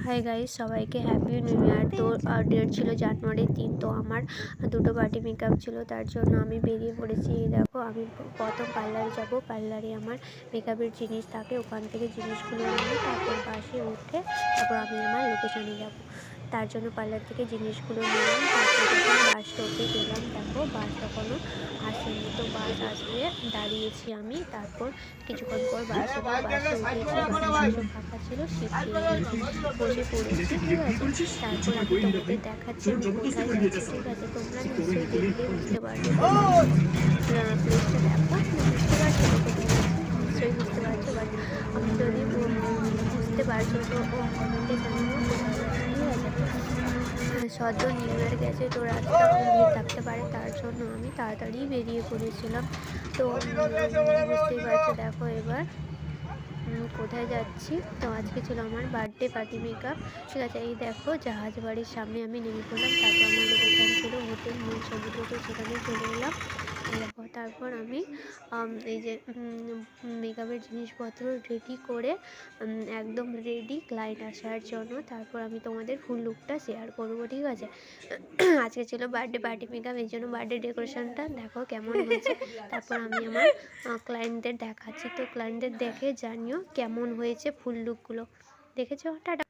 Hi guys, সবাইকে happy new year. তো date ছিল জানুয়ারি 3। তো আমার দুটো পার্টি মেকআপ ছিল, তার জন্য আমি বেরিয়ে পড়েছি। দেখো, আমি প্রথম পার্লারে যাব। পার্লারে আমার মেকআপের জিনিস থাকে, ওখান থেকে জিনিসগুলো নিয়ে তারপর বাসে উঠে তারপর আমি আমার লোকেশনে যাব। তার জন্য পার্লার থেকে জিনিসগুলো নিলাম। তারপর যখন বাস স্টপে গেলাম, দেখো বাস তখনও আসেনি। তো বাস আসবে দাঁড়িয়েছি আমি। তারপর কিছুক্ষণ পর বাস এলো, বাসে উঠেছি। বাসে ফাঁকা ছিল, সিট পেয়ে গেছি, বসে পড়েছি। ঠিক আছে, তারপর আমি তোমাদের দেখাচ্ছি আমি কোথায় যাচ্ছি। ঠিক আছে, তোমরা নিশ্চয়ই দেখলে বুঝতে পারবে। প্লেসটা দেখো, বুঝতে পারছো তো কোথায় যাচ্ছি? নিশ্চয়ই বুঝতে পারছো। বাট আমি যদি বুঝতে পারছো তো কমেন্টে জানিও কোথায় যাচ্ছি। ঠিক আছে, সদ্য নিউ ইয়ার গেছে, তো রাস্তা খুব ভিড় থাকতে পারে, তার জন্য আমি তাড়াতাড়ি বেরিয়ে পড়েছিলাম। তো বুঝতেই পারছো। দেখো এবার কোথায় যাচ্ছি। তো আজকে ছিল আমার বার্থডে পার্টি মেকআপ। ঠিক আছে, এই দেখো জাহাজ বাড়ির সামনে আমি নেমে পড়লাম। তারপর আমার লোকেশান ছিল হোটেল নীল সমুদ্র, তো সেখানে চলে এলাম। দেখো, তারপর আমি এই যে মেকআপের জিনিসপত্র রেডি করে একদম রেডি ক্লায়েন্ট আসার জন্য। তারপর আমি তোমাদের ফুল লুকটা শেয়ার করবো। ঠিক আছে, আজকে ছিল বার্থডে পার্টি মেকআপ, এই জন্য বার্থডে ডেকোরেশনটা দেখো কেমন হয়েছে। তারপর আমি আমার ক্লায়েন্টদের দেখাচ্ছি। তো ক্লায়েন্টদের দেখে জানিও কেমন হয়েছে ফুল লুকগুলো। দেখেছো? টাটা।